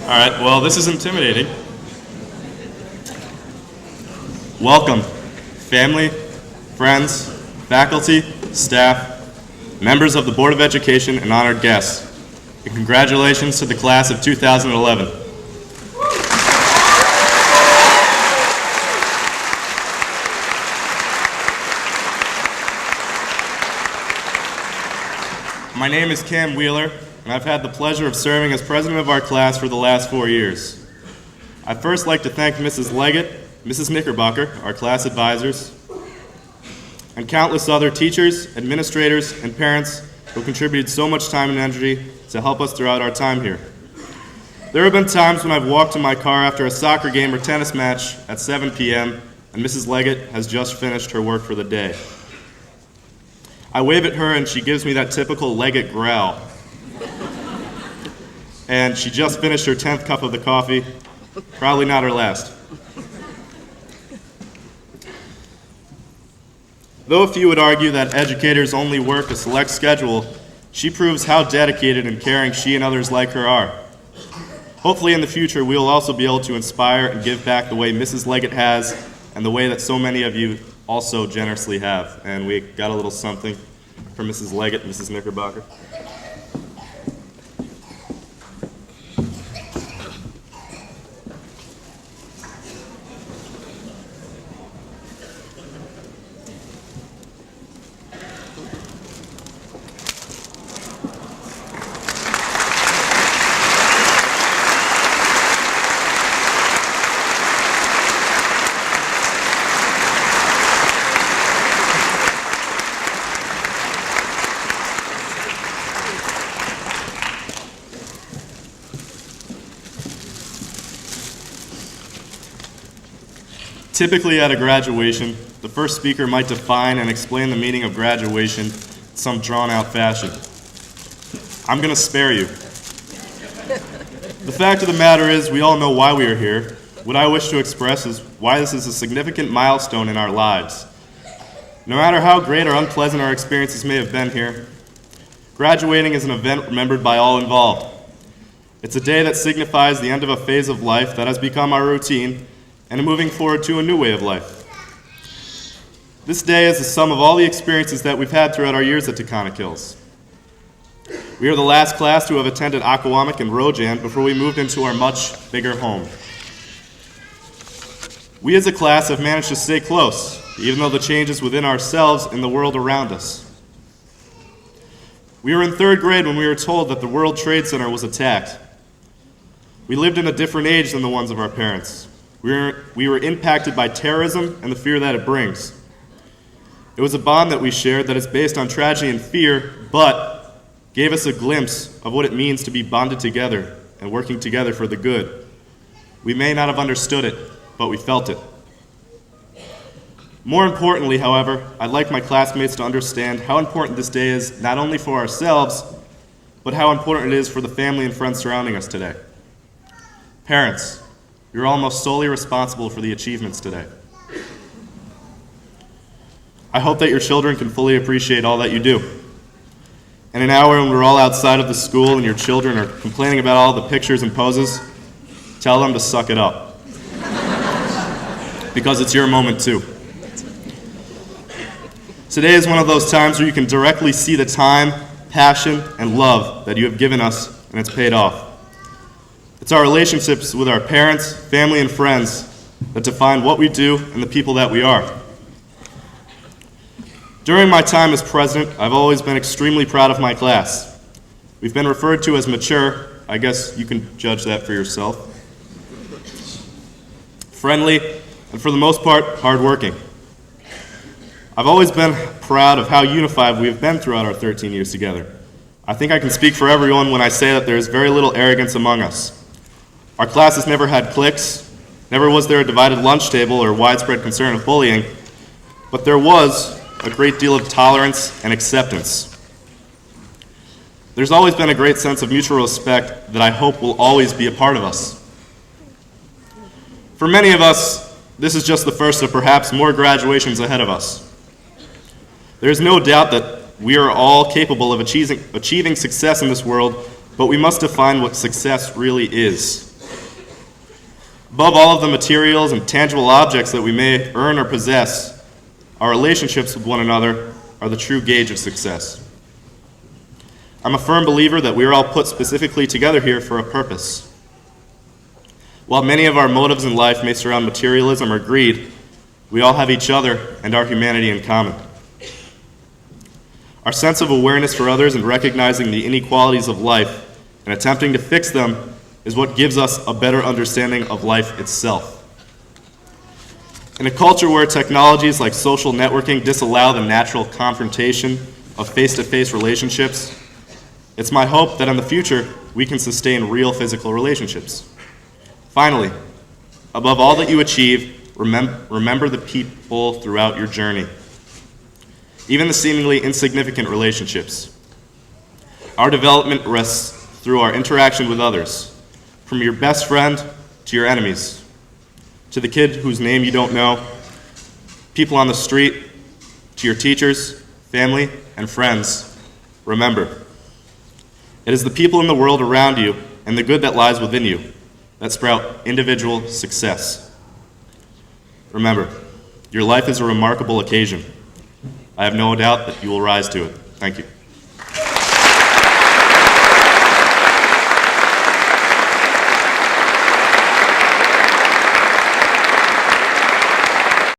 All right, well, this is intimidating. Welcome, family, friends, faculty, staff, members of the Board of Education, and honored guests. And congratulations to the class of 2011. My name is Cam Wheeler, and I've had the pleasure of serving as president of our class for the last 4 years. I'd first like to thank Mrs. Leggett, Mrs. Knickerbocker, our class advisors, and countless other teachers, administrators, and parents who contributed so much time and energy to help us throughout our time here. There have been times when I've walked to my car after a soccer game or tennis match at 7 p.m., and Mrs. Leggett has just finished her work for the day. I wave at her and she gives me that typical Leggett growl. And she just finished her 10th cup of the coffee, probably not her last. Though a few would argue that educators only work a select schedule, she proves how dedicated and caring she and others like her are. Hopefully in the future we will also be able to inspire and give back the way Mrs. Leggett has and the way that so many of you also generously have. And we got a little something from Mrs. Leggett and Mrs. Knickerbocker. Typically at a graduation, the first speaker might define and explain the meaning of graduation in some drawn-out fashion. I'm going to spare you. The fact of the matter is, we all know why we are here. What I wish to express is why this is a significant milestone in our lives. No matter how great or unpleasant our experiences may have been here, graduating is an event remembered by all involved. It's a day that signifies the end of a phase of life that has become our routine and moving forward to a new way of life. This day is the sum of all the experiences that we've had throughout our years at Taconic Hills. We are the last class to have attended Aquamic and Rojan before we moved into our much bigger home. We as a class have managed to stay close, even though the changes within ourselves and the world around us. We were in 3rd grade when we were told that the World Trade Center was attacked. We lived in a different age than the ones of our parents. We were impacted by terrorism and the fear that it brings. It was a bond that we shared that is based on tragedy and fear, but gave us a glimpse of what it means to be bonded together and working together for the good. We may not have understood it, but we felt it. More importantly, however, I'd like my classmates to understand how important this day is not only for ourselves, but how important it is for the family and friends surrounding us today. Parents, you're almost solely responsible for the achievements today. I hope that your children can fully appreciate all that you do. In an hour when we're all outside of the school and your children are complaining about all the pictures and poses, tell them to suck it up. Because it's your moment too. Today is one of those times where you can directly see the time, passion, and love that you have given us, and it's paid off. It's our relationships with our parents, family, and friends that define what we do and the people that we are. During my time as president, I've always been extremely proud of my class. We've been referred to as mature. I guess you can judge that for yourself. Friendly, and for the most part, hardworking. I've always been proud of how unified we have been throughout our 13 years together. I think I can speak for everyone when I say that there is very little arrogance among us. Our class has never had cliques, never was there a divided lunch table or widespread concern of bullying, but there was a great deal of tolerance and acceptance. There's always been a great sense of mutual respect that I hope will always be a part of us. For many of us, this is just the first of perhaps more graduations ahead of us. There's no doubt that we are all capable of achieving success in this world, but we must define what success really is. Above all of the materials and tangible objects that we may earn or possess, our relationships with one another are the true gauge of success. I'm a firm believer that we are all put specifically together here for a purpose. While many of our motives in life may surround materialism or greed, we all have each other and our humanity in common. Our sense of awareness for others and recognizing the inequalities of life and attempting to fix them is what gives us a better understanding of life itself. In a culture where technologies like social networking disallow the natural confrontation of face-to-face relationships, it's my hope that in the future we can sustain real physical relationships. Finally, above all that you achieve, remember the people throughout your journey, even the seemingly insignificant relationships. Our development rests through our interaction with others, from your best friend to your enemies, to the kid whose name you don't know, people on the street, to your teachers, family, and friends. Remember, it is the people in the world around you and the good that lies within you that sprout individual success. Remember, your life is a remarkable occasion. I have no doubt that you will rise to it. Thank you.